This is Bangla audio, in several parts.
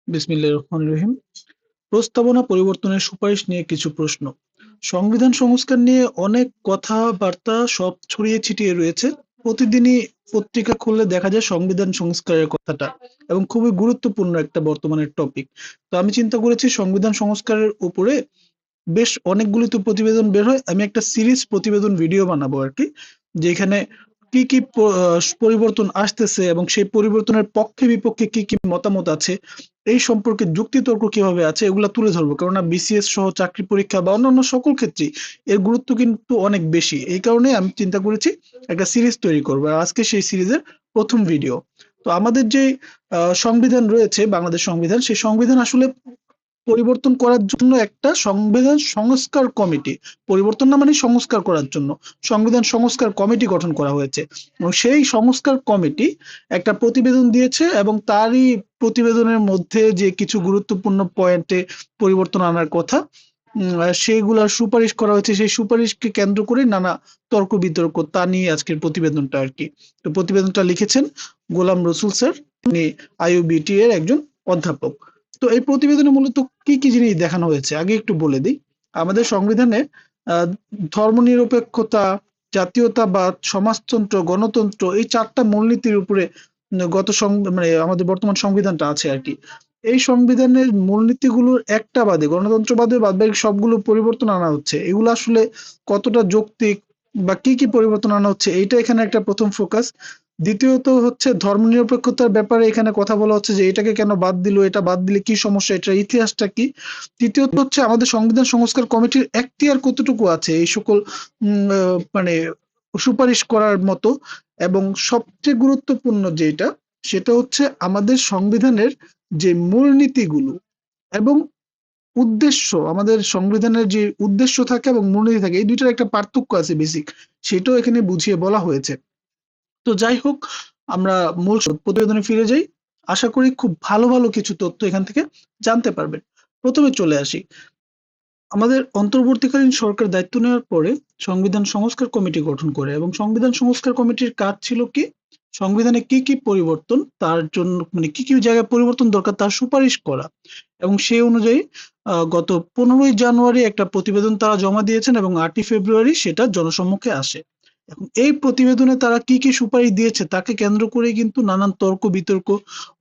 বিসমিল্লাহির রহমানির রহিম। প্রস্তাবনা পরিবর্তনের সুপারিশ নিয়ে কিছু প্রশ্ন। সংবিধান সংস্কার নিয়ে অনেক কথাবার্তা সব ছড়িয়ে ছিটিয়ে রয়েছে। প্রতিদিনই পত্রিকা খুললে দেখা যায় সংবিধান সংস্কারের কথাটা, এবং খুবই গুরুত্বপূর্ণ একটা বর্তমানের টপিক। তো আমি চিন্তা করেছি সংবিধান সংস্কারের উপরে বেশ অনেকগুলি তো প্রতিবেদন বের হয়, আমি একটা সিরিজ প্রতিবেদন ভিডিও বানাবো আর কি, যেখানে কি কি পরিবর্তন আসতেছে এবং সেই পরিবর্তনের পক্ষে বিপক্ষে কি কি মতামত আছে, এই সম্পর্কে যুক্তিতর্ক কিভাবে আছে, এগুলা তুলে ধরবো। কেননা বিসিএস সহ চাকরি পরীক্ষা বা অন্যান্য সকল ক্ষেত্রেই এর গুরুত্ব কিন্তু অনেক বেশি। এই কারণে আমি চিন্তা করেছি একটা সিরিজ তৈরি করবো, আর আজকে সেই সিরিজের প্রথম ভিডিও। তো আমাদের যে সংবিধান রয়েছে, বাংলাদেশ সংবিধান, সেই সংবিধান আসলে পরিবর্তন করার জন্য একটা সংবিধান সংস্কার কমিটি, পরিবর্তন না মানে সংস্কার করার জন্য সংবিধান সংস্কার কমিটি গঠন করা হয়েছে, এবং সেই সংস্কার কমিটি একটা প্রতিবেদন দিয়েছে, এবং তারই প্রতিবেদনের মধ্যে যে কিছু গুরুত্বপূর্ণ পয়েন্টে পরিবর্তন আনার কথা, সেইগুলার সুপারিশ করা হয়েছে। সেই সুপারিশকে কেন্দ্র করে নানা তর্ক বিতর্ক, তা নিয়ে আজকের প্রতিবেদনটা আর কি। তো প্রতিবেদনটা লিখেছেন গোলাম রসুল স্যার, তিনি আইইউবিটি এর একজন অধ্যাপক। তো এই প্রতিবেদনে মূলত কি কি জিনিস দেখানো হয়েছে আগে একটু বলে দিই। আমাদের সংবিধানে আহ ধর্মনিরপেক্ষতা, জাতীয়তাবাদ, সমাজতন্ত্র, গণতন্ত্র, এই চারটা মূলনীতির উপরে মানে আমাদের বর্তমান সংবিধানটা আছে আর কি। এই সংবিধানের মূলনীতিগুলোর একটা বাদে, গণতন্ত্র বাদে বাদবাকি সবগুলো পরিবর্তন আনা হচ্ছে। এগুলো আসলে কতটা যৌক্তিক বা কি কি পরিবর্তন আনা হচ্ছে, এইটা এখানে একটা প্রথম ফোকাস। দ্বিতীয়ত হচ্ছে ধর্মনিরপেক্ষতার ব্যাপারে এখানে কথা বলা হচ্ছে যে এটাকে কেন বাদ দিল, এটা বাদ দিলে কি সমস্যা, এটার ইতিহাসটা কি। তৃতীয়ত হচ্ছে আমাদের সংবিধান সংস্কার কমিটির এখতিয়ার কতটুকু আছে এই সকল মানে সুপারিশ করার মতো। এবং সবচেয়ে গুরুত্বপূর্ণ যেটা, সেটা হচ্ছে আমাদের সংবিধানের যে মূলনীতিগুলো এবং উদ্দেশ্য, আমাদের সংবিধানের যে উদ্দেশ্য থাকে এবং মূলনীতি থাকে, এই দুইটার একটা পার্থক্য আছে বেসিক, সেটাও এখানে বুঝিয়ে বলা হয়েছে। তো যাই হোক, আমরা মূল প্রতিবেদনে ফিরে যাই। আশা করি খুব ভালো ভালো কিছু তথ্য এখান থেকে জানতে পারবেন। প্রথমে চলে আসি, আমাদের অন্তর্বর্তীকালীন সরকার দায়িত্ব নেওয়ার পরে সংবিধান সংস্কার কমিটি গঠন করে, এবং সংবিধান সংস্কার কমিটির কাজ ছিল কি, সংবিধানে কি কি পরিবর্তন, তার জন্য মানে কি কি জায়গায় পরিবর্তন দরকার তার সুপারিশ করা। এবং সেই অনুযায়ী গত 15ই জানুয়ারি একটা প্রতিবেদন তারা জমা দিয়েছেন, এবং 8ই ফেব্রুয়ারি সেটা জনসম্মুখে আসে। এখন এই প্রতিবেদনে তারা কি কি সুপারিশ দিয়েছে তাকে কেন্দ্র করে কিন্তু নানান তর্ক বিতর্ক,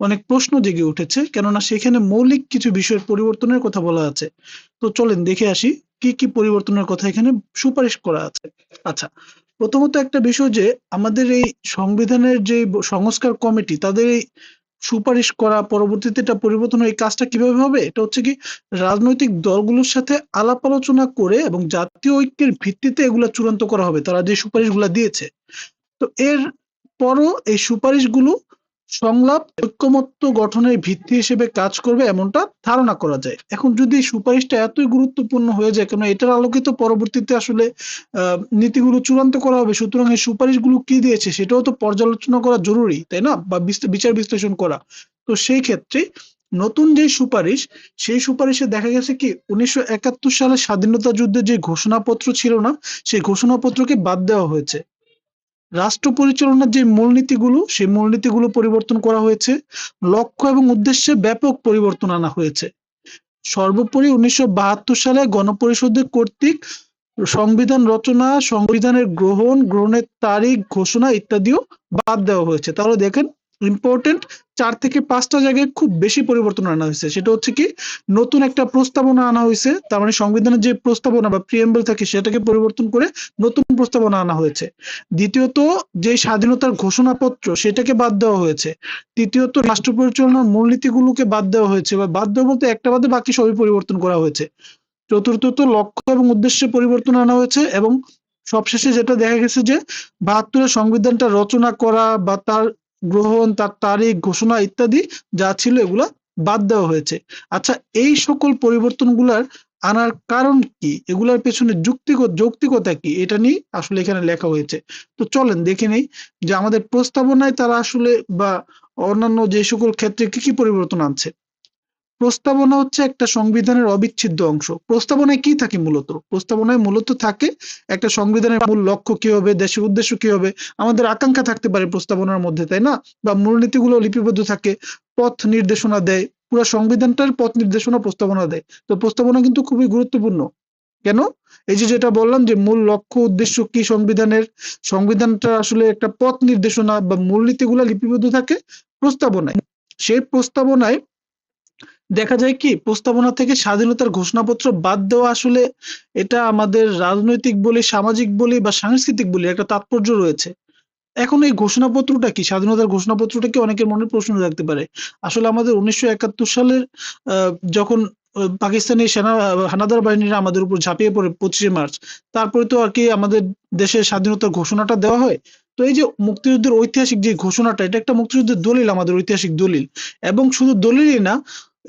অনেক প্রশ্ন জেগে উঠেছে, কেননা সেখানে মৌলিক কিছু বিষয়ের পরিবর্তনের কথা বলা আছে। তো চলেন দেখে আসি কি কি পরিবর্তনের কথা এখানে সুপারিশ করা আছে। আচ্ছা, প্রথমত একটা বিষয় যে আমাদের এই সংবিধানের যে সংস্কার কমিটি, তাদের এই সুপারিশ করা, পরবর্তীতে এটা পরিবর্তন হয়, এই কাজটা কিভাবে হবে, এটা হচ্ছে কি, রাজনৈতিক দলগুলোর সাথে আলাপ আলোচনা করে এবং জাতীয় ঐক্যের ভিত্তিতে এগুলা চূড়ান্ত করা হবে, তারা যে সুপারিশগুলা দিয়েছে। তো এর পরও এই সুপারিশগুলো সংলাপ ঐক্যমত্য গঠনের ভিত্তি হিসেবে কাজ করবে, এমনটা ধারণা করা যায়। এখন যদি এই সুপারিশটা এতই গুরুত্বপূর্ণ হয়ে যায়, কেন এটার আলোকিত পরবর্তীতে আসলে নীতিগুলো চূড়ান্ত করা হবে, সুতরাং এই সুপারিশগুলো কি দিয়েছে সেটাও তো পর্যালোচনা করা জরুরি, তাই না, বা বিচার বিশ্লেষণ করা। তো সেই ক্ষেত্রে নতুন যে সুপারিশ, সেই সুপারিশে দেখা গেছে কি 1971 সালে স্বাধীনতা যুদ্ধের যে ঘোষণাপত্র ছিল না, সেই ঘোষণাপত্রকে বাদ দেওয়া হয়েছে। রাষ্ট্র পরিচালনার যে মূলনীতিগুলো, সেই মূলনীতিগুলো পরিবর্তন করা হয়েছে। লক্ষ্য এবং উদ্দেশ্যে ব্যাপক পরিবর্তন আনা হয়েছে। সর্বোপরি 1972 সালে গণপরিষদের কর্তৃক সংবিধান রচনা, সংবিধানের গ্রহণের তারিখ ঘোষণা ইত্যাদিও বাদ দেওয়া হয়েছে। তাহলে দেখেন, ইম্পর্টেন্ট 4 থেকে 5টা জায়গায় খুব বেশি পরিবর্তন আনা হয়েছে। সেটা হচ্ছে কি, নতুন একটা প্রস্তাবনা আনা হয়েছে, তার মানে সংবিধানের যে প্রস্তাবনা বা প্রিএম্বল থাকে সেটাকে পরিবর্তন করে নতুন প্রস্তাবনা আনা হয়েছে। দ্বিতীয়ত, যে স্বাধীনতার ঘোষণাপত্র সেটাকে বাদ দেওয়া হয়েছে। তৃতীয়ত, রাষ্ট্র পরিচালনার মূলনীতিগুলোকে বাদ দেওয়া হয়েছে, বা বাদ দেওয়া বলতে একটা বাদে বাকি সবই পরিবর্তন করা হয়েছে। চতুর্থত, লক্ষ্য এবং উদ্দেশ্যে পরিবর্তন আনা হয়েছে। এবং সবশেষে যেটা দেখা গেছে যে 72-এর সংবিধানটা রচনা করা বা তার গ্রহণ, তার তারিখ ঘোষণা ইত্যাদি যা ছিল এগুলা বাদ দেওয়া হয়েছে। আচ্ছা, এই সকল পরিবর্তনগুলার আনার কারণ কি, এগুলার পেছনে যৌক্তিকতা কি, এটা নিয়ে আসলে এখানে লেখা হয়েছে। তো চলেন দেখে নেই যে আমাদের প্রস্তাবনায় তারা আসলে বা অন্যান্য যে সকল ক্ষেত্রে কি কি পরিবর্তন আনছে। প্রস্তাবনা হচ্ছে একটা সংবিধানের অবিচ্ছেদ্য অংশ। প্রস্তাবনায় কি থাকে মূলত, প্রস্তাবনায় মূলত থাকে একটা সংবিধানের মূল লক্ষ্য কি হবে, দেশের উদ্দেশ্য কি হবে, আমাদের আকাঙ্ক্ষা থাকতে পারে প্রস্তাবনার মধ্যে, তাই না, বা মূলনীতিগুলো লিপিবদ্ধ থাকে, পথ নির্দেশনা দেয়, পুরো সংবিধানটার পথ নির্দেশনা প্রস্তাবনা দেয়। তো প্রস্তাবনা কিন্তু খুবই গুরুত্বপূর্ণ। কেন? এই যে যেটা বললাম যে মূল লক্ষ্য উদ্দেশ্য কি সংবিধানের, সংবিধানটা আসলে একটা পথ নির্দেশনা বা মূলনীতিগুলো লিপিবদ্ধ থাকে প্রস্তাবনায়। সেই প্রস্তাবনায় দেখা যায় কি প্রস্তাবনা থেকে স্বাধীনতার ঘোষণাপত্র বাদ দেওয়া আসলে এটা আমাদের রাজনৈতিক বলি, সামাজিক বলি বা সাংস্কৃতিক বলি একটা তাৎপর্য রয়েছে। এখন এই ঘোষণাপত্রটা কি? স্বাধীনতার ঘোষণাপত্রটা কি? অনেকের মনে প্রশ্ন জাগতে পারে। আসলে আমাদের ১৯৭১ সালের যখন পাকিস্তানি হানাদার বাহিনীরা আমাদের উপর ঝাঁপিয়ে পড়ে ২৫শে মার্চ, তারপরে তো আরকি আমাদের দেশের স্বাধীনতার ঘোষণাটা দেওয়া হয়। তো এই যে মুক্তিযুদ্ধের ঐতিহাসিক যে ঘোষণাটা, এটা একটা মুক্তিযুদ্ধের দলিল, আমাদের ঐতিহাসিক দলিল। এবং শুধু দলিলই না,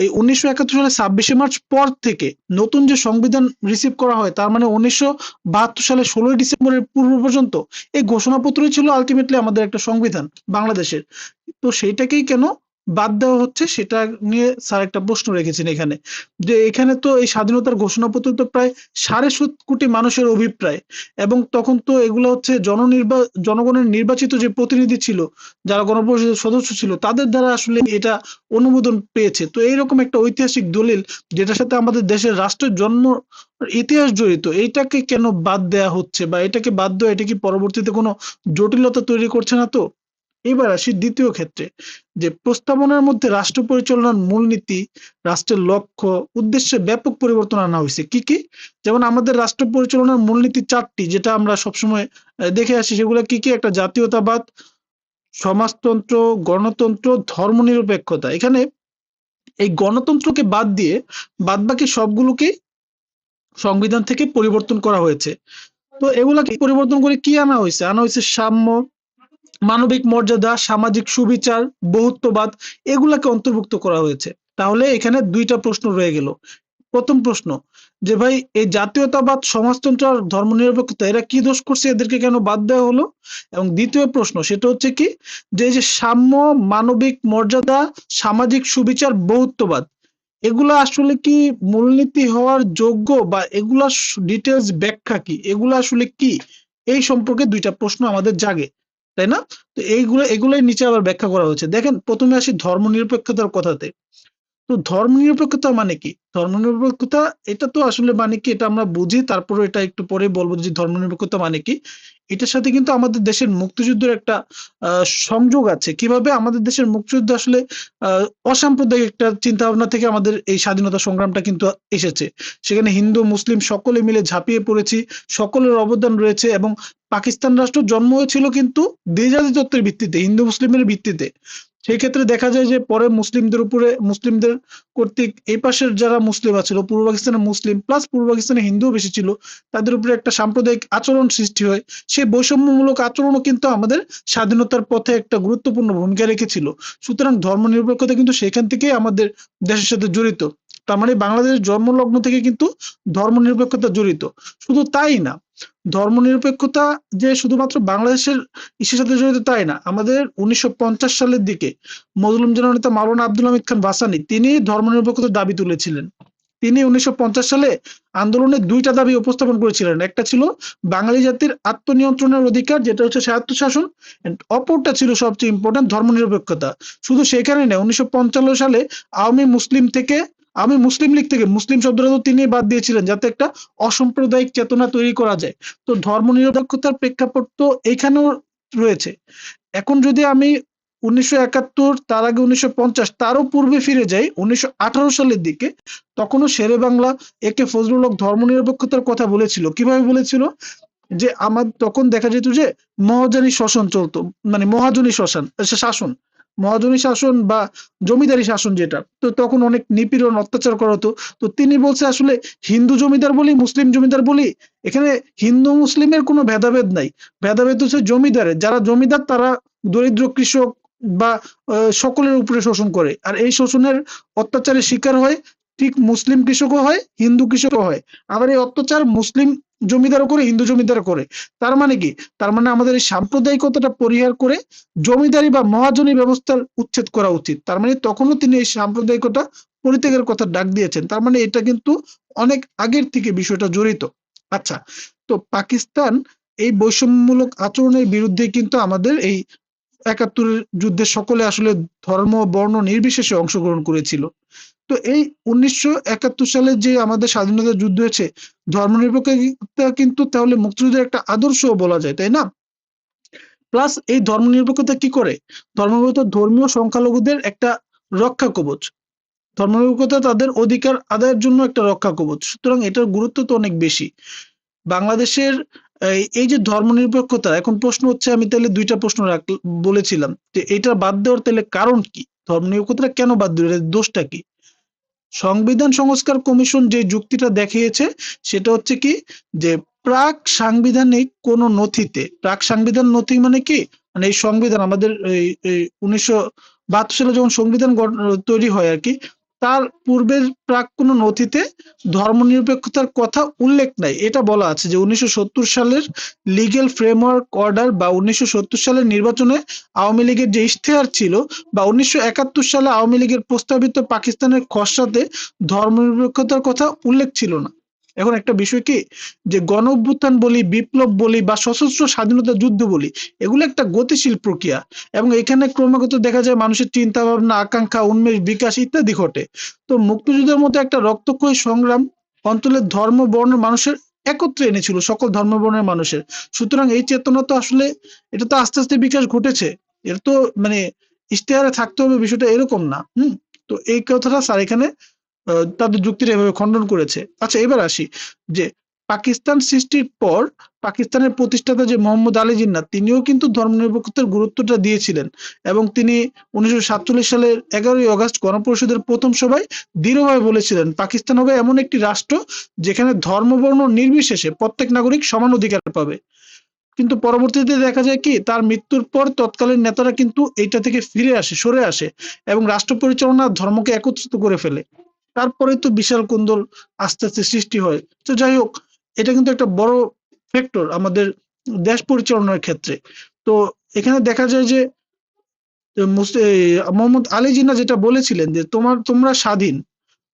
এই ১৯৭১ সালের ২৬শে মার্চ পর থেকে নতুন যে সংবিধান রিসিভ করা হয়, তার মানে ১৯৭২ সালের ১৬ই ডিসেম্বরের পূর্ব পর্যন্ত এই ঘোষণাপত্রই ছিল আলটিমেটলি আমাদের একটা সংবিধান বাংলাদেশের। তো সেইটাকেই কেন বাদ দেওয়া হচ্ছে সেটা নিয়ে স্যার একটা প্রশ্ন রেখেছেন এখানে। যে এখানে তো এই স্বাধীনতার ঘোষণাপত্র তো প্রায় ৭.৫ কোটি মানুষের অভিপ্রায়, এবং তখন তো এগুলো হচ্ছে জনগণের নির্বাচিত যে প্রতিনিধি ছিল, যারা গণপরিষদের সদস্য ছিল, তাদের দ্বারা আসলে এটা অনুমোদন পেয়েছে। তো এইরকম একটা ঐতিহাসিক দলিল, যেটার সাথে আমাদের দেশের রাষ্ট্রের জন্ম ইতিহাস জড়িত, এইটাকে কেন বাদ দেয়া হচ্ছে, বা এটাকে বাদ দেওয়া এটা কি পরবর্তীতে কোনো জটিলতা তৈরি করছে না তো? এবার আসি দ্বিতীয় ক্ষেত্রে, যে প্রস্তাবনার মধ্যে রাষ্ট্র পরিচালনার মূলনীতি, রাষ্ট্রের লক্ষ্য, উদ্দেশ্যে ব্যাপক পরিবর্তন আনা হয়েছে। কি কি? যেমন আমাদের রাষ্ট্র পরিচালনার মূলনীতি ৪টি, যেটা আমরা সবসময় দেখে আসি। সেগুলো কি কি? একটা জাতীয়তাবাদ, সমাজতন্ত্র, গণতন্ত্র, ধর্মনিরপেক্ষতা। এখানে এই গণতন্ত্রকে বাদ দিয়ে বাদবাকি সবগুলোকেই সংবিধান থেকে পরিবর্তন করা হয়েছে। তো এগুলাকে পরিবর্তন করে কি আনা হয়েছে? আনা হয়েছে সাম্য, মানবিক মর্যাদা, সামাজিক সুবিচার, বহুত্ববাদ, এগুলাকে অন্তর্ভুক্ত করা হয়েছে। তাহলে এখানে ২টা প্রশ্ন রয়ে গেল। প্রথম প্রশ্ন, যে ভাই এই জাতীয়তাবাদ, সমাজতন্ত্র আর ধর্মনিরপেক্ষতা এরা কি দোষ করছে, এদেরকে কেন বাদ দেওয়া হলো? এবং দ্বিতীয় প্রশ্ন, সেটা হচ্ছে কি, যে এই যে সাম্য, মানবিক মর্যাদা, সামাজিক সুবিচার, বহুত্ববাদ, এগুলা আসলে কি মূলনীতি হওয়ার যোগ্য, বা এগুলা ডিটেলস ব্যাখ্যা কি, এগুলা আসলে কি, এই সম্পর্কে ২টা প্রশ্ন আমাদের জাগে, তাই না? তো এগুলাই নিচে আবার ব্যাখ্যা করা হয়েছে। দেখেন, প্রথমে আসি ধর্মনিরপেক্ষতার কথাতে। তো ধর্মনিরপেক্ষতা মানে কি? ধর্মনিরপেক্ষতা এটা তো আসলে মানে কি, এটা আমরা বুঝি, তারপরে এটা একটু পরে বলবো যে ধর্মনিরপেক্ষতা মানে কি। এটার সাথে কিন্তু আমাদের দেশের মুক্তিযুদ্ধের একটা সংযোগ আছে। কিভাবে? আমাদের দেশের মুক্তিযুদ্ধ আসলে অসাম্প্রদায়িক একটা চিন্তাভাবনা থেকে আমাদের এই স্বাধীনতা সংগ্রামটা কিন্তু এসেছে। সেখানে হিন্দু মুসলিম সকলে মিলে ঝাঁপিয়ে পড়েছি, সকলের অবদান রয়েছে, এবং পাকিস্তান রাষ্ট্র জন্ম হয়েছিল কিন্তু দ্বিজাতি তত্ত্বের ভিত্তিতে, হিন্দু মুসলিমের ভিত্তিতে। সেই ক্ষেত্রে দেখা যায় যে পরে মুসলিমদের কর্তৃক এই পাশের যারা মুসলিম আছিল, পূর্ব পাকিস্তানের মুসলিম প্লাস পূর্ব পাকিস্তানে হিন্দুও বেশি ছিল, তাদের উপরে একটা সাম্প্রদায়িক আচরণ সৃষ্টি হয়। সেই বৈষম্যমূলক আচরণও কিন্তু আমাদের স্বাধীনতার পথে একটা গুরুত্বপূর্ণ ভূমিকা রেখেছিল। সুতরাং ধর্মনিরপেক্ষতা কিন্তু সেখান থেকেই আমাদের দেশের সাথে জড়িত। তার মানে বাংলাদেশের জন্মলগ্ন থেকে কিন্তু ধর্মনিরপেক্ষতা জড়িত। শুধু তাই না, ধর্মনিরপেক্ষতা যে শুধুমাত্র বাংলাদেশের ইসের সাথে জড়িত তাই না। আমাদের ১৯৫০ সালের দিকে মজলুম জননেতা মাওলানা আব্দুল হামিদ খান ভাসানী তিনি ধর্মনিরপেক্ষতার দাবি তুলেছিলেন। তিনি ১৯৫০ সালে আন্দোলনে ২টা দাবি উপস্থাপন করেছিলেন। একটা ছিল বাঙালি জাতির আত্মনিয়ন্ত্রণের অধিকার, যেটা হচ্ছে স্বায়ত্তশাসন, and অপরটা ছিল সবচেয়ে ইম্পর্টেন্ট ধর্মনিরপেক্ষতা। শুধু সেখানেই না, ১৯৫৫ সালে আওয়ামী মুসলিম লীগ থেকে মুসলিম শব্দটা তো তিনি বাদ দিয়েছিলেন, যাতে একটা অসাম্প্রদায়িক চেতনা তৈরি করা যায়। তো ধর্মনিরপেক্ষতার প্রেক্ষাপট তো এইখানেও রয়েছে। এখন যদি আমি ১৯৭১, তার আগে ১৯৫০, তারও পূর্বে ফিরে যাই ১৯১৮ সালের দিকে, তখনও শেরে বাংলা একে ফজলুল হক ধর্মনিরপেক্ষতার কথা বলেছিল। কিভাবে বলেছিল? যে তখন দেখা যেত যে মহাজনী শাসন চলতো, মানে শাসন, মহাজনী শাসন বা জমিদারি শাসন যেটা, তো তখন অনেক নিপীড়ন অত্যাচার করা হতো। তো তিনি বলছে আসলে হিন্দু জমিদার বলি মুসলিম জমিদার বলি, এখানে হিন্দু মুসলিমের কোনো ভেদাভেদ নাই। ভেদাভেদ হচ্ছে জমিদারের, যারা জমিদার তারা দরিদ্র কৃষক বা সকলের উপরে শোষণ করে, আর এই শোষণের অত্যাচারের শিকার হয় ঠিক মুসলিম কৃষকও হয়, হিন্দু কৃষকও হয়। আবার এই অত্যাচার মুসলিম জমিদারও করে, হিন্দু জমিদারও করে। তার মানে কি? তার মানে আমাদের এই সাম্প্রদায়িকতাটা পরিহার করে জমিদারি বা মহাজনী ব্যবস্থার উচ্ছেদ করা উচিত। তার মানে তখনও তিনি এই সাম্প্রদায়িকতা পরিত্যাগের কথা ডাক দিয়েছেন। তার মানে এটা কিন্তু অনেক আগের থেকে বিষয়টা জড়িত। আচ্ছা, তো পাকিস্তান এই বৈষম্যমূলক আচরণের বিরুদ্ধে কিন্তু আমাদের এই ৭১ যুদ্ধে সকলে আসলে ধর্ম বর্ণ নির্বিশেষে অংশগ্রহণ করেছিল। তো এই 1971 সালে যে আমাদের স্বাধীনতা যুদ্ধ হয়েছে, ধর্মনিরপেক্ষতা কিন্তু তাহলে মুক্তিযুদ্ধের একটা আদর্শ বলা যায়, তাই না? প্লাস এই ধর্মনিরপেক্ষতা কি করে? ধর্মনিরপেক্ষতা ধর্মীয় সংখ্যালঘুদের একটা রক্ষা কবচ। ধর্মনিরপেক্ষতা তাদের অধিকার আদায়ের জন্য একটা রক্ষা কবচ। সুতরাং এটার গুরুত্ব তো অনেক বেশি। বাংলাদেশের এই যে ধর্মনিরপেক্ষতা, এখন প্রশ্ন হচ্ছে, আমি তাহলে দুইটা প্রশ্ন বলেছিলাম যে এটা বাদ দেওয়ার তাহলে কারণ কি? ধর্মনিরপেক্ষতা কেন বাদ দিল? এর দোষটা কি? সংবিধান সংস্কার কমিশন যে যুক্তিটা দেখিয়েছে সেটা হচ্ছে কি, যে প্রাক সাংবিধানিক কোন নথিতে, প্রাক সাংবিধান নথি মানে কি, মানে এই সংবিধান আমাদের এই 1972 সালে যখন সংবিধান তৈরি হয় আর কি, তার পূর্বের প্রাক কোন নথিতে ধর্মনিরপেক্ষতার কথা উল্লেখ নাই। এটা বলা আছে যে 1970 সালের লিগ্যাল ফ্রেমওয়ার্ক অর্ডার বা 1970 সালের নির্বাচনে আওয়ামী লীগের যে ইশতেহার ছিল বা 1971 সালে আওয়ামী লীগের প্রস্তাবিত পাকিস্তানের খসড়াতে ধর্মনিরপেক্ষতার কথা উল্লেখ ছিল না। এখন একটা বিষয় কি, যে গণ অভ্যুত্থান বলি, বিপ্লব বলি বা সশস্ত্র স্বাধীনতা যুদ্ধ বলি, এগুলো একটা গতিশীল প্রক্রিয়া এবং এখানে ক্রমাগত দেখা যায় মানুষের চিন্তা ভাবনা, আকাঙ্ক্ষা, উন্মেষ, বিকাশ ইত্যাদি ঘটে। তো মুক্তিযুদ্ধের মতো একটা রক্তক্ষয়ী সংগ্রাম অঞ্চলের ধর্ম বর্ণের মানুষের একত্রে এনেছিল, সকল ধর্ম বর্ণের মানুষের। সুতরাং এই চেতনা তো আসলে, এটা তো আস্তে আস্তে বিকাশ ঘটেছে। এটা তো মানে ইশতেহারে থাকতে হবে বিষয়টা এরকম না। তো এই কথাটা স্যার এখানে তাদের যুক্তির এভাবে খণ্ডন করেছে। আচ্ছা, এবার আসি যে পাকিস্তান সৃষ্টির পর পাকিস্তানের প্রতিষ্ঠাতা যে মোহাম্মদ আলী জিন্নাহ, তিনিও কিন্তু ধর্মনিরপেক্ষতার গুরুত্বটা দিয়েছিলেন এবং তিনি 1947 সালের 11ই আগস্ট গণপরিষদের প্রথম সভায় দৃঢ়ভাবে বলেছিলেন, পাকিস্তান হবে এমন একটি রাষ্ট্র যেখানে ধর্ম বর্ণ নির্বিশেষে প্রত্যেক নাগরিক সমান অধিকার পাবে। কিন্তু পরবর্তীতে দেখা যায় কি, তার মৃত্যুর পর তৎকালীন নেতারা কিন্তু এইটা থেকে সরে আসে এবং রাষ্ট্র পরিচালনা ধর্মকে একত্রিত করে ফেলে। তারপরে তো বিশাল কোন্দল আস্তে আস্তে সৃষ্টি হয়। তো যাই হোক, এটা কিন্তু একটা বড় ফ্যাক্টর আমাদের দেশ পরিচালনার ক্ষেত্রে। তো এখানে দেখা যায় যে মোহাম্মদ আলী জিন্নাহ যেটা বলেছিলেন যে তোমরা স্বাধীন,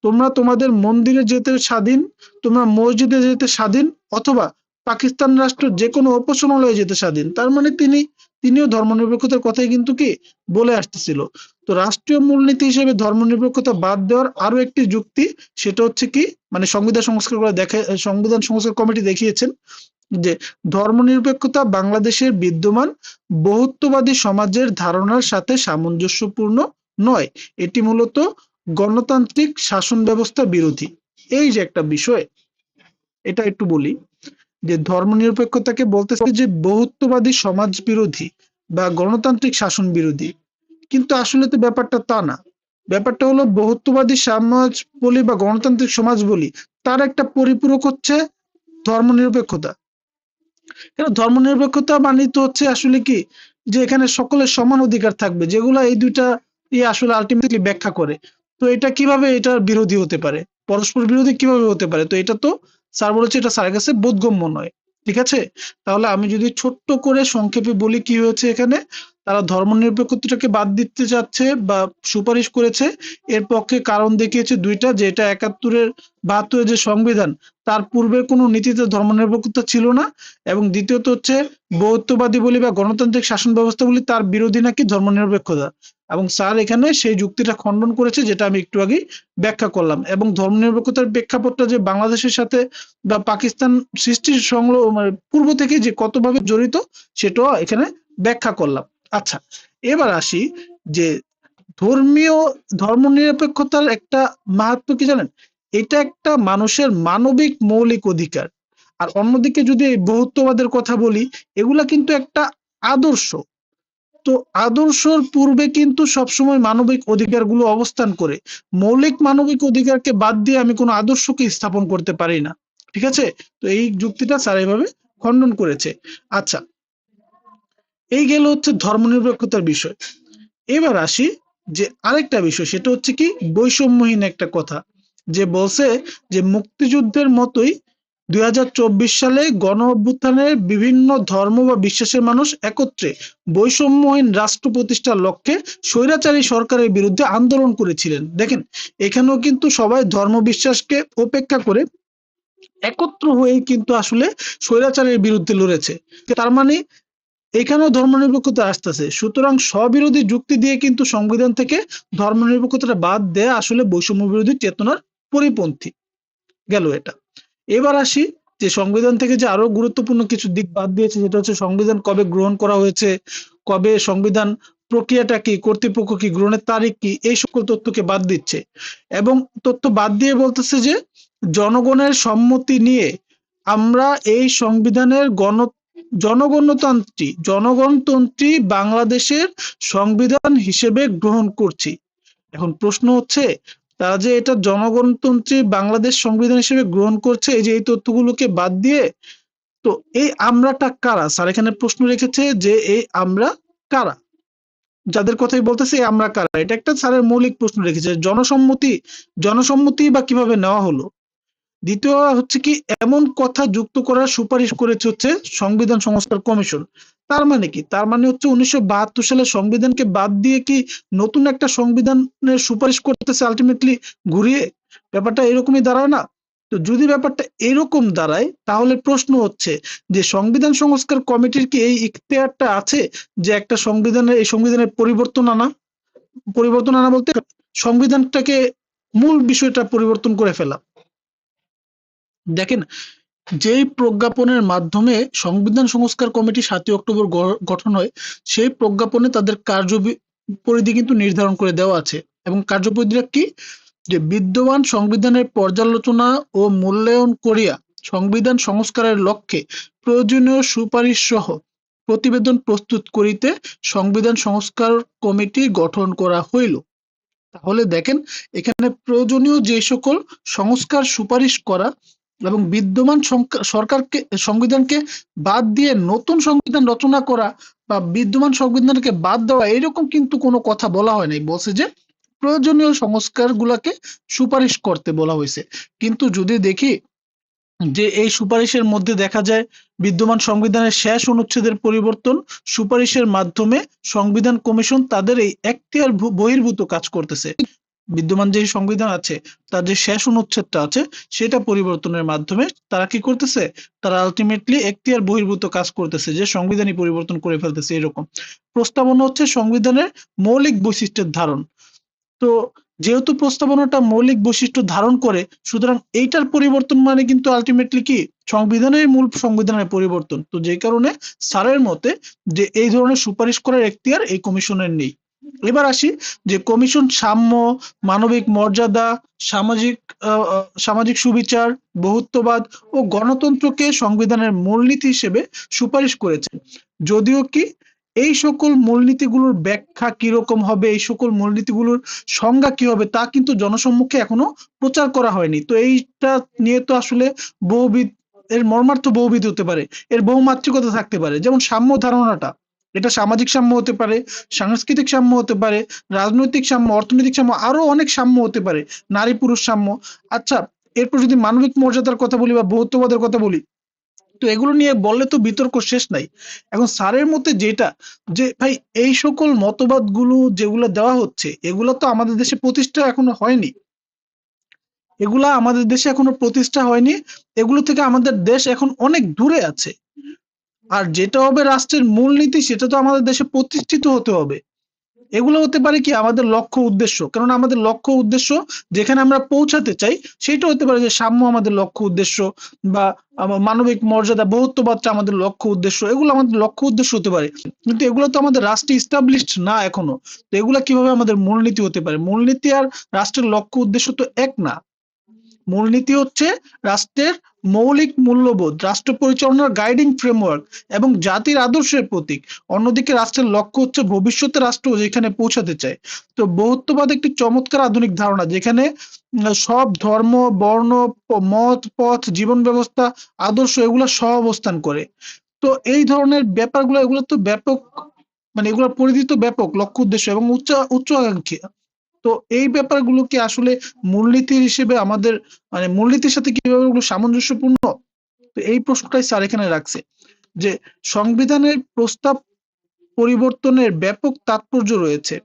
তোমরা তোমাদের মন্দিরে যেতে স্বাধীন, তোমরা মসজিদে যেতে স্বাধীন, অথবা পাকিস্তান রাষ্ট্র যে কোনো উপাসনালয়ে যেতে স্বাধীন। তার মানে তিনিও ধর্মনিরপেক্ষতার কথাই কিন্তু কি বলে আসতেছিল। তো রাষ্ট্রীয় মূলনীতি হিসেবে ধর্মনিরপেক্ষতা বাদ দেওয়ার আরো একটি যুক্তি, সেটা হচ্ছে কি, মানে সংবিধান সংস্কার কমিটি দেখিয়েছেন যে ধর্মনিরপেক্ষতা বাংলাদেশের বিদ্যমান বহুত্ববাদী সমাজের ধারণার সাথে সামঞ্জস্যপূর্ণ নয়, এটি মূলত গণতান্ত্রিক শাসন ব্যবস্থা বিরোধী। এই যে একটা বিষয়, এটা একটু বলি যে ধর্মনিরপেক্ষতাকে বলতেছে যে বহুত্ববাদী সমাজ বিরোধী বা গণতান্ত্রিক শাসন বিরোধী, কিন্তু আসলে তো ব্যাপারটা তা না। ব্যাপারটা হলো, বহুত্ববাদী সমাজ বলি বা গণতান্ত্রিক সমাজ বলি, তার একটা পরিপূরক হচ্ছে ধর্মনিরপেক্ষতা। ধর্মনিরপেক্ষতা মানে তো হচ্ছে আসলে কি, যে এখানে সকলের সমান অধিকার থাকবে, যেগুলা এই দুইটা আসলে আলটিমেটলি ব্যাখ্যা করে। তো এটা কিভাবে এটার বিরোধী হতে পারে, পরস্পর বিরোধী কিভাবে হতে পারে? তো এটা তো স্যার বলেছে এটা স্যারের কাছে বোধগম্য নয়। ঠিক আছে, তাহলে আমি যদি ছোট্ট করে সংক্ষেপে বলি কি হয়েছে এখানে, তারা ধর্মনিরপেক্ষতাকে বাদ দিতে চাচ্ছে বা সুপারিশ করেছে। এর পক্ষে কারণ দেখিয়েছে দুইটা, যে এটা 72-এর যে সংবিধান, তার পূর্বের কোনো নীতিতে ধর্মনিরপেক্ষতা ছিল না, এবং দ্বিতীয়ত হচ্ছে বহুত্ববাদী বলি বা গণতান্ত্রিক শাসন ব্যবস্থা বলি, তার বিরোধী নাকি ধর্মনিরপেক্ষতা। এবং স্যার এখানে সেই যুক্তিটা খণ্ডন করেছে, যেটা আমি একটু আগে ব্যাখ্যা করলাম, এবং ধর্মনিরপেক্ষতার প্রেক্ষাপটটা যে বাংলাদেশের সাথে বা পাকিস্তান সৃষ্টির মানে পূর্ব থেকে যে কতভাবে জড়িত, সেটাও এখানে ব্যাখ্যা করলাম। আচ্ছা, এবার আসি যে ধর্মনিরপেক্ষতার একটা মাহাত্ম্য কি জানেন? এটা একটা মানুষের মানবিক মৌলিক অধিকার। আর অন্যদিকে যদি এই বহুত্ববাদের কথা বলি, এগুলা কিন্তু একটা আদর্শ। তো আদর্শর পূর্বে কিন্তু সবসময় মানবিক অধিকারগুলো অবস্থান করে। মৌলিক মানবিক অধিকারকে বাদ দিয়ে আমি কোনো আদর্শকে স্থাপন করতে পারি না। ঠিক আছে, তো এই যুক্তিটা স্যার এভাবে খণ্ডন করেছে। আচ্ছা, এই গেল হচ্ছে ধর্মনিরপেক্ষতার বিষয়। এবার আসি যে আরেকটা বিষয়, সেটা হচ্ছে কি বৈষম্যহীন একটা কথা, যে বলছে যে মুক্তিযুদ্ধের মতোই 2024 সালে গণ অভ্যুত্থানের বিভিন্ন ধর্ম বা বিশ্বাসের মানুষ একত্রে বৈষম্যহীন রাষ্ট্র প্রতিষ্ঠার লক্ষ্যে স্বৈরাচারী সরকারের বিরুদ্ধে আন্দোলন করেছিলেন। দেখেন, এখানেও কিন্তু সবাই ধর্ম বিশ্বাসকে উপেক্ষা করে একত্র হয়ে কিন্তু আসলে স্বৈরাচারের বিরুদ্ধে লড়েছে। তার মানে এখানেও ধর্মনিরপেক্ষতা আসতেছে। সুতরাং স্ববিরোধী যুক্তি দিয়ে কিন্তু সংবিধান থেকে ধর্মনিরপেক্ষতাটা বাদ দেয়া আসলে বৈষম্য বিরোধী চেতনার পরিপন্থী। গেল এটা। এবার আসি যে সংবিধান থেকে যে আরো গুরুত্বপূর্ণ কিছু দিক বাদ দিয়েছে, সেটা হচ্ছে সংবিধান কবে গ্রহণ করা হয়েছে, কবে সংবিধান প্রক্রিয়াটা কি, কর্তৃপক্ষ কি, গ্রহণের তারিখ কি, এই সকল তথ্যকে বাদ দিচ্ছে। এবং তথ্য বাদ দিয়ে বলতেছে যে জনগণের সম্মতি নিয়ে আমরা এই সংবিধানের জনগণতন্ত্রী বাংলাদেশের সংবিধান হিসেবে গ্রহণ করছি। এখন প্রশ্ন হচ্ছে, তারা যে এটা জনগণতন্ত্রী বাংলাদেশ সংবিধান হিসেবে গ্রহণ করছে, এই যে এই তথ্যগুলোকে বাদ দিয়ে, তো এই আমরাটা কারা? স্যার এখানে প্রশ্ন রেখেছে যে এই আমরা কারা, যাদের কথাই বলতেছে এই আমরা কারা, এটা একটা স্যারের মৌলিক প্রশ্ন রেখেছে। জনসম্মতি বা কিভাবে নেওয়া হলো। দ্বিতীয় হচ্ছে কি, এমন কথা যুক্ত করার সুপারিশ করেছে হচ্ছে সংবিধান সংস্কার কমিশন। তার মানে কি? তার মানে হচ্ছে 1972 সালের সংবিধানকে বাদ দিয়ে কি নতুন একটা সংবিধানের সুপারিশ করতেছে আলটিমেটলি ঘুরিয়ে? ব্যাপারটা এরকমই দাঁড়ায় না? তো যদি ব্যাপারটা এরকম দাঁড়ায়, তাহলে প্রশ্ন হচ্ছে যে সংবিধান সংস্কার কমিটির কি এই ইখতিয়ারটা আছে যে একটা এই সংবিধানের পরিবর্তন আনা বলতে সংবিধানটাকে মূল বিষয়টা পরিবর্তন করে ফেলা। দেখেন, যেই প্রজ্ঞাপনের মাধ্যমে সংবিধান সংস্কার কমিটি 7ই অক্টোবর গঠন হয়, সেই প্রজ্ঞাপনে তাদের পরিধি কিন্তু নির্ধারণ করে দেওয়া আছে। এবং কার্যপরিধিটা কি? যে বিদ্যমান সংবিধানের পর্যালোচনা ও মূল্যায়ন করিয়া সংবিধান সংস্কারের লক্ষ্যে প্রয়োজনীয় সুপারিশ সহ প্রতিবেদন প্রস্তুত করিতে সংবিধান সংস্কার কমিটি গঠন করা হইল। তাহলে দেখেন, এখানে প্রয়োজনীয় যে সকল সংস্কার সুপারিশ করা এবং বিদ্যমান সংবিধানকে বাদ দিয়ে নতুন সংবিধান রচনা করা বা বিদ্যমান সংবিধানকে বাদ দেওয়া, এরকম কিন্তু কোনো কথা বলা হয় নাই। বলছে যে প্রয়োজনীয় সংস্কার গুলাকে সুপারিশ করতে বলা হয়েছে। কিন্তু যদি দেখি যে এই সুপারিশের মধ্যে দেখা যায় বিদ্যমান সংবিধানের শেষ অনুচ্ছেদের পরিবর্তন সুপারিশের মাধ্যমে সংবিধান কমিশন তাদের এই এখতিয়ার বহির্ভূত কাজ করতেছে। বিদ্যমান যে সংবিধান আছে তার যে শেষ অনুচ্ছেদটা আছে সেটা পরিবর্তনের মাধ্যমে তারা কি করতেছে, তারা আলটিমেটলি এখতিয়ার বহির্ভূত কাজ করতেছে, যে সংবিধানই পরিবর্তন করে ফেলতেছে। এরকম প্রস্তাবনা হচ্ছে সংবিধানের মৌলিক বৈশিষ্ট্যের ধারণ। তো যেহেতু প্রস্তাবনাটা মৌলিক বৈশিষ্ট্য ধারণ করে, সুতরাং এইটার পরিবর্তন মানে কিন্তু আলটিমেটলি কি মূল সংবিধানের পরিবর্তন। তো যে কারণে স্যারের মতে যে এই ধরনের সুপারিশ করার এখতিয়ার এই কমিশনের নেই। এবার আসি যে কমিশন সাম্য, মানবিক মর্যাদা, সামাজিক সুবিচার, বহুত্ববাদ ও গণতন্ত্রকে সংবিধানের মূলনীতি হিসেবে সুপারিশ করেছে। যদিও কি এই সকল মূলনীতিগুলোর ব্যাখ্যা কিরকম হবে, এই সকল মূলনীতিগুলোর সংজ্ঞা কি হবে, তা কিন্তু জনসম্মুখে এখনো প্রচার করা হয়নি। তো এইটা নিয়ে তো আসলে বহুবিধ এর মর্মার্থ বহুবিধ হতে পারে, এর বহুমাত্রিকতা থাকতে পারে। যেমন সাম্য ধারণাটা, এটা সামাজিক সাম্য হতে পারে, সাংস্কৃতিক সাম্য হতে পারে, রাজনৈতিক সাম্য, অর্থনৈতিক সাম্য, আরো অনেক সাম্য হতে পারে, নারী পুরুষ সাম্য। আচ্ছা, এরপর যদি মানবিক মর্যাদার কথা বলি বা বহুত্ববাদের কথা বলি, তো এগুলো নিয়ে বললে তো বিতর্ক শেষ নাই। এখন স্যারের মতে যেটা, যে ভাই এই সকল মতবাদগুলো যেগুলো দেওয়া হচ্ছে এগুলো তো আমাদের দেশে প্রতিষ্ঠা এখনো হয়নি, এগুলো থেকে আমাদের দেশ এখন অনেক দূরে আছে। আর যেটা হবে রাষ্ট্রের মূলনীতি, সেটা তো আমাদের দেশে প্রতিষ্ঠিত হতে হবে। এগুলো হতে পারে কি আমাদের লক্ষ্য উদ্দেশ্য, কারণ আমাদের লক্ষ্য উদ্দেশ্য যেখানে আমরা পৌঁছাতে চাই সেটা হতে পারে যে সাম্য আমাদের লক্ষ্য উদ্দেশ্য, বা মানবিক মর্যাদা, বহুত্ববাদটা আমাদের লক্ষ্য উদ্দেশ্য, এগুলো আমাদের লক্ষ্য উদ্দেশ্য হতে পারে। কিন্তু এগুলো তো আমাদের রাষ্ট্রে ইস্টাবলিশড না এখনো। তো এগুলা কিভাবে আমাদের মূলনীতি হতে পারে? মূলনীতি আর রাষ্ট্রের লক্ষ্য উদ্দেশ্য তো এক না। মূলনীতি হচ্ছে রাষ্ট্রের মৌলিক মূল্যবোধ, রাষ্ট্র পরিচালনার গাইডিং ফ্রেমওয়ার্ক এবং জাতির আদর্শের প্রতীক। অন্যদিকে রাষ্ট্রের লক্ষ্য হচ্ছে ভবিষ্যতে রাষ্ট্র যেখানে পৌঁছাতে চায়। তো বহুত্ববাদ একটি চমৎকার আধুনিক ধারণা, যেখানে সব ধর্ম, বর্ণ, মত, পথ, জীবন ব্যবস্থা, আদর্শ এগুলো সহাবস্থান করে। তো এই ধরনের ব্যাপারগুলো, এগুলো তো ব্যাপক, মানে এগুলোর পরিধি তো ব্যাপক, লক্ষ্য উদ্দেশ্য এবং উচ্চ আকাঙ্ক্ষী। তো এই ব্যাপারগুলোকে আসলে মূলনীতি হিসেবে আমাদের, মানে মূলনীতির সাথে কিভাবে ওগুলো সামঞ্জস্যপূর্ণ, তো এই প্রশ্নটাই স্যার এখানে রাখছে। যে সংবিধানের প্রস্তাব পরিবর্তনের ব্যাপক তাৎপর্য রয়েছে।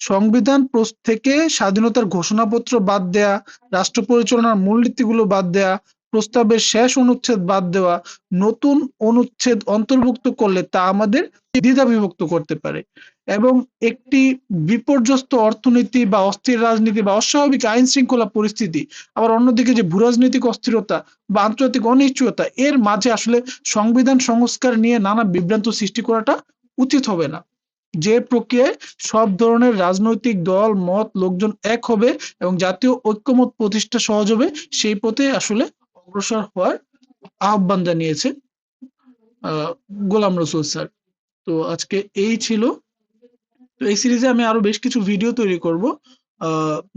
সংবিধান থেকে স্বাধীনতার ঘোষণাপত্র বাদ দেয়া, রাষ্ট্র পরিচালনার মূলনীতিগুলো বাদ দেয়া, প্রস্তাবের শেষ অনুচ্ছেদ বাদ দেওয়া, নতুন অনুচ্ছেদ অন্তর্ভুক্ত করলে তা আমাদের দ্বিধা বিভক্ত করতে পারে এবং একটি বিপর্যস্ত অর্থনীতি বা অস্থির রাজনীতি বা অস্বাভাবিক আইন শৃঙ্খলা পরিস্থিতি, আবার অন্যদিকে যে ভূরাজনৈতিক অস্থিরতা বা আন্তর্জাতিক অনিশ্চয়তা, এর মাঝে আসলে সংবিধান সংস্কার নিয়ে নানা বিভ্রান্ত সৃষ্টি করাটা উচিত হবে না। যে প্রক্রিয়ায় সব ধরনের রাজনৈতিক দল মত লোকজন এক হবে এবং জাতীয় ঐক্যমত প্রতিষ্ঠা সহজ হবে, সেই পথে আসলে অগ্রসর হওয়ার আহ্বান জানিয়েছে আহ গোলাম রসুল স্যার। তো আজকে এই ছিল। তো এই সিরিজে আমি আরো বেশ কিছু ভিডিও তৈরি করব,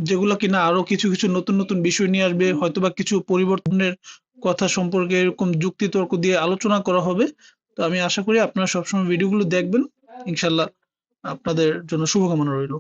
যেগুলো কিনা আরো কিছু কিছু নতুন নতুন বিষয় নিয়ে আসবে, হয়তোবা কিছু পরিবর্তনের কথা সম্পর্কে এরকম যুক্তি তর্ক দিয়ে আলোচনা করা হবে। তো আমি আশা করি আপনারা সবসময় ভিডিওগুলো দেখবেন। ইনশাল্লাহ আপনাদের জন্য শুভকামনা রইল।